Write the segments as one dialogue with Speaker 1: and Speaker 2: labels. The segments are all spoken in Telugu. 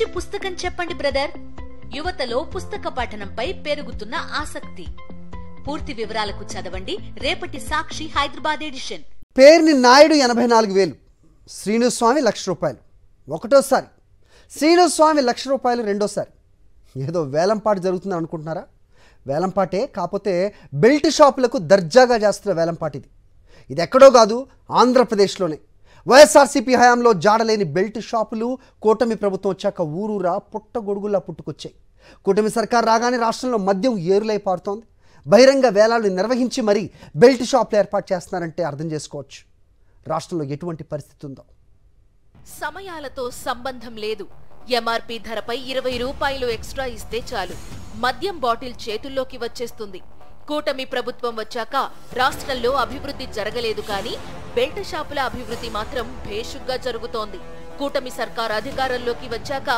Speaker 1: మంచి పుస్తకం చెప్పండి బ్రదర్. యువతలో పుస్తక పఠనంపై పెరుగుతున్న ఆసక్తి. పూర్తి వివరాలకు చదవండి రేపటి సాక్షి హైదరాబాద్ ఎడిషన్.
Speaker 2: పేర్ని నాయుడు 84,000, శ్రీనుస్వామి ₹1,00,000 ఒకటోసారి, శ్రీనుస్వామి ₹1,00,000 రెండోసారి. ఏదో వేలంపాట జరుగుతుందని అనుకుంటున్నారా? వేలంపాటే, కాకపోతే బెల్ట్ షాపులకు దర్జాగా చేస్తున్న వేలంపాట ఇది. ఇది ఎక్కడో కాదు, ఆంధ్రప్రదేశ్లోనే. వైఎస్ఆర్సీపీ హయాంలో జాడలేని బెల్ట్ షాపులు కూటమి ప్రభుత్వం వచ్చాక ఊరూరా పుట్టగొడుగులా పుట్టుకొచ్చాయి. కూటమి సర్కార్ రాగానే రాష్ట్రంలో మద్యం ఏరులై పారుతోంది. బహిరంగ వేలాలు నిర్వహించి మరీ బెల్ట్ షాపులు ఏర్పాటు చేస్తున్నారంటే అర్థం చేసుకోవచ్చు రాష్ట్రంలో ఎటువంటి పరిస్థితి ఉందో.
Speaker 3: సమయాలతో సంబంధం లేదు. ఎంఆర్పీ ధరపై ₹20 ఎక్స్ట్రా ఇస్తే చాలు, మద్యం బాటిల్ చేతుల్లోకి వచ్చేస్తుంది. కూటమి ప్రభుత్వం వచ్చాక రాష్ట్రంలో అభివృద్ధి జరగలేదు, కానీ బెల్ట్ షాపుల అభివృద్ధి మాత్రం భేషుగ్గా జరుగుతోంది. కూటమి సర్కార్ అధికారంలోకి వచ్చాక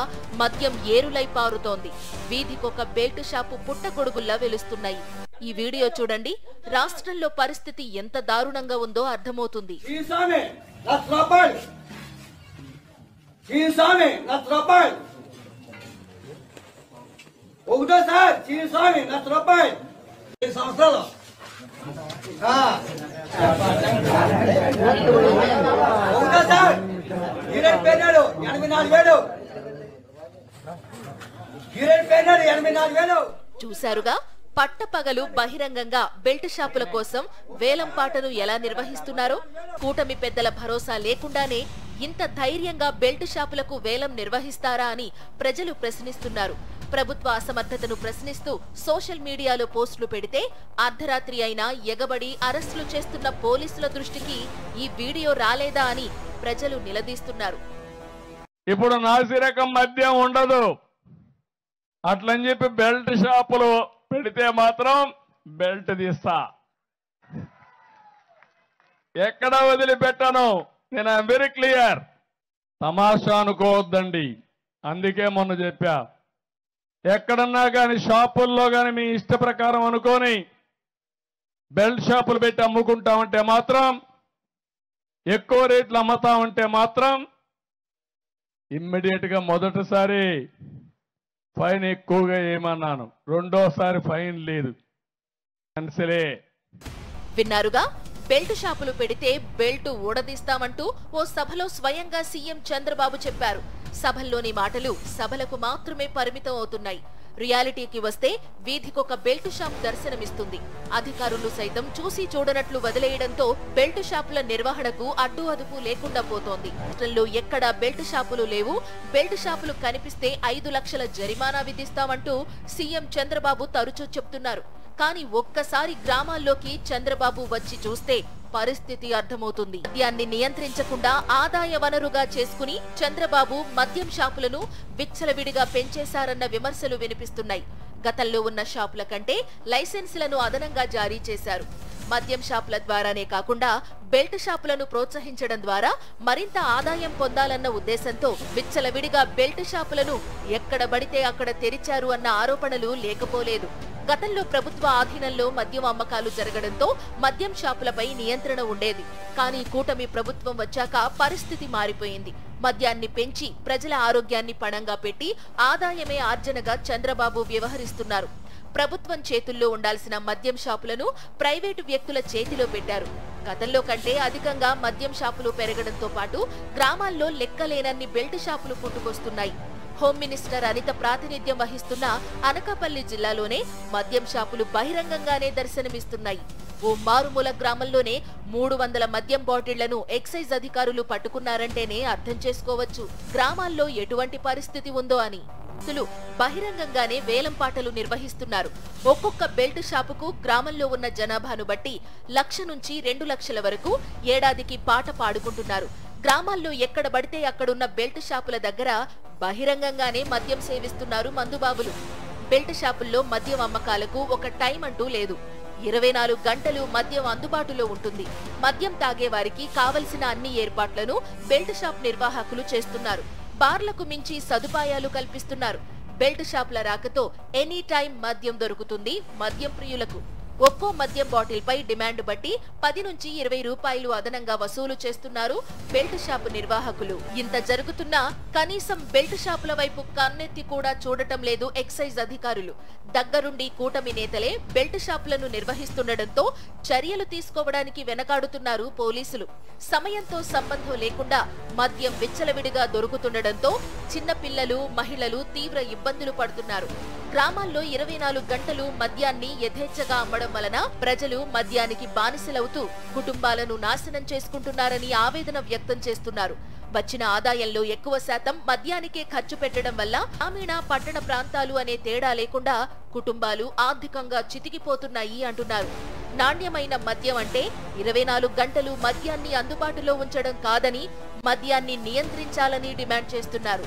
Speaker 3: మద్యం ఏరులై పారుతోంది. వీధికొక బెల్ట్ షాపు పుట్టగొడుగుల్లా వెలుస్తున్నాయి. ఈ వీడియో చూడండి, రాష్ట్రంలో పరిస్థితి ఎంత దారుణంగా ఉందో అర్థమవుతుంది. చూశారుగా, పట్టపగలు బహిరంగంగా బెల్ట్ షాపుల కోసం వేలంపాటను ఎలా నిర్వహిస్తున్నారో. కూటమి పెద్దల భరోసా లేకుండానే ఇంత ధైర్యంగా బెల్ట్ షాపులకు వేలం నిర్వహిస్తారా అని ప్రజలు ప్రశ్నిస్తున్నారు. ప్రభుత్వ అసమర్థతను ప్రశ్నిస్తూ సోషల్ మీడియాలో పోస్టులు పెడితే అర్ధరాత్రి అయినా ఎగబడి అరెస్టులు చేస్తున్న పోలీసుల దృష్టికి ఈ వీడియో రాలేదా అని ప్రజలు నిలదీస్తున్నారు.
Speaker 4: ఇప్పుడు నాసిరకం మద్యం ఉండదు అట్లని చెప్పి బెల్ట్ షాపులు పెడితే మాత్రం బెల్ట్ తీస్తా, ఎక్కడ వదిలిపెట్టాను. నేను ఐఎమ్ వెరీ క్లియర్. తమాషా అనుకోవద్దండి. అందుకే మొన్న చెప్పా, ఎక్కడన్నా కానీ షాపుల్లో కానీ మీ ఇష్ట ప్రకారం అనుకొని బెల్ట్ షాపులు పెట్టి అమ్ముకుంటామంటే మాత్రం, ఎక్కువ రేట్లు అమ్ముతామంటే మాత్రం ఇమ్మీడియట్ గా మొదటిసారి ఫైన్ ఎక్కువగా ఏమన్నాను, రెండోసారి ఫైన్ లేదు.
Speaker 3: విన్నారుగా, బెల్ట్ షాపులు పెడితే బెల్ట్ ఊడదీస్తామంటూ ఓ సభలో స్వయంగా సీఎం చంద్రబాబు చెప్పారు. సభల్లోని మాటలు సభలకు మాత్రమే పరిమితం అవుతున్నాయి. రియాలిటీకి వస్తే వీధికొక బెల్ట్ షాప్ దర్శనమిస్తుంది. అధికారులు సైతం చూసి చూడనట్లు వదిలేయడంతో బెల్ట్ షాపుల నిర్వహణకు అడ్డు అదుపు లేకుండా పోతోంది. రాష్ట్రంలో ఎక్కడా బెల్ట్ షాపులు లేవు. బెల్ట్ షాపులు కనిపిస్తే 5 లక్షల జరిమానా విధిస్తామంటూ సీఎం చంద్రబాబు తరచూ చెప్తున్నారు. కానీ ఒక్కసారి గ్రామాల్లోకి చంద్రబాబు వచ్చి చూస్తే పరిస్థితి అర్థమవుతుంది. మద్యాన్ని నియంత్రించకుండా ఆదాయ వనరుగా చేసుకుని చంద్రబాబు మద్యం షాపులను విచ్చలవిడిగా పెంచేశారన్న విమర్శలు వినిపిస్తున్నాయి. గతంలో ఉన్న షాపుల కంటే లైసెన్సులను అదనంగా జారీ చేశారు. మద్యం షాపుల ద్వారానే కాకుండా బెల్ట్ షాపులను ప్రోత్సహించడం ద్వారా మరింత ఆదాయం పొందాలన్న ఉద్దేశంతో విచ్చలవిడిగా బెల్ట్ షాపులను ఎక్కడ పడితే అక్కడ తెరిచారు అన్న ఆరోపణలు లేకపోలేదు. గతంలో ప్రభుత్వ ఆధీనంలో మద్యం అమ్మకాలు జరగడంతో మద్యం షాపులపై నియంత్రణ ఉండేది. కానీ కూటమి ప్రభుత్వం వచ్చాక పరిస్థితి మారిపోయింది. మద్యాన్ని పెంచి ప్రజల ఆరోగ్యాన్ని పణంగా పెట్టి ఆదాయమే ఆర్జనగా చంద్రబాబు వ్యవహరిస్తున్నారు. ప్రభుత్వం చేతుల్లో ఉండాల్సిన మద్యం షాపులను ప్రైవేటు వ్యక్తుల చేతిలో పెట్టారు. గతంలో కంటే అధికంగా మద్యం షాపులు పెరగడంతో పాటు గ్రామాల్లో లెక్కలేనన్ని బెల్ట్ షాపులు పుట్టుకొస్తున్నాయి. హోం మినిస్టర్ అనిత ప్రాతినిధ్యం వహిస్తున్న అనకాపల్లి జిల్లాలోనే మద్యం షాపులు బహిరంగంగానే దర్శనమిస్తున్నాయి. ఓ మారుమూల గ్రామంలోనే 300 మద్యం బాటిళ్లను ఎక్సైజ్ అధికారులు పట్టుకున్నారంటేనే అర్థం చేసుకోవచ్చు గ్రామాల్లో ఎటువంటి పరిస్థితి ఉందో అని. బహిరంగంగానే వేలంపాటలు నిర్వహిస్తున్నారు. ఒక్కొక్క బెల్ట్ షాపుకు గ్రామంలో ఉన్న జనాభాను బట్టి 1,00,000 నుంచి 2 లక్షల వరకు ఏడాదికి పాట పాడుకుంటున్నారు. గ్రామాల్లో ఎక్కడ పడితే అక్కడున్న బెల్ట్ షాపుల దగ్గర బహిరంగంగానే మద్యం సేవిస్తున్నారు మందుబాబులు. బెల్ట్ షాపుల్లో మద్యం అమ్మకాలకు ఒక టైం అంటూ లేదు. 24 గంటలు మద్యం అందుబాటులో ఉంటుంది. మద్యం తాగే వారికి కావలసిన అన్ని ఏర్పాట్లను బెల్ట్ షాప్ నిర్వాహకులు చేస్తున్నారు. బార్లకు మించి సదుపాయాలు కల్పిస్తున్నారు. బెల్ట్ షాపుల రాకతో ఎనీ టైం మద్యం దొరుకుతుంది మద్యం ప్రియులకు. ఒక్కో మద్యం బాటిల్ పై డిమాండ్ బట్టి 10 నుంచి 20 రూపాయలు అదనంగా వసూలు చేస్తున్నారు బెల్ట్ షాపు నిర్వాహకులు. ఇంత జరుగుతున్నా కనీసం బెల్ట్ షాపుల వైపు కన్నెత్తి కూడా చూడటం లేదు ఎక్సైజ్ అధికారులు. దగ్గరుండి కూటమి నేతలే బెల్ట్ షాపులను నిర్వహిస్తుండటంతో చర్యలు తీసుకోవడానికి వెనకాడుతున్నారు పోలీసులు. సమయంతో సంబంధం లేకుండా మద్యం విచ్చలవిడిగా దొరుకుతుండటంతో చిన్నపిల్లలు, మహిళలు తీవ్ర ఇబ్బందులు పడుతున్నారు. గ్రామాల్లో 24 గంటలు మద్యాన్ని యథేచ్ఛగా అమ్మడం వలన ప్రజలు మద్యానికి బానిసలవుతూ కుటుంబాలను నాశనం చేసుకుంటున్నారని ఆవేదన వ్యక్తం చేస్తున్నారు. వచ్చిన ఆదాయంలో ఎక్కువ శాతం మద్యానికే ఖర్చు పెట్టడం వల్ల గ్రామీణ, పట్టణ ప్రాంతాలు అనే తేడా లేకుండా కుటుంబాలు ఆర్థికంగా చితికిపోతున్నాయి అంటున్నారు. నాణ్యమైన మద్యం అంటే 24 గంటలు మద్యాన్ని అందుబాటులో ఉంచడం కాదని, మద్యాన్ని నియంత్రించాలని డిమాండ్ చేస్తున్నారు.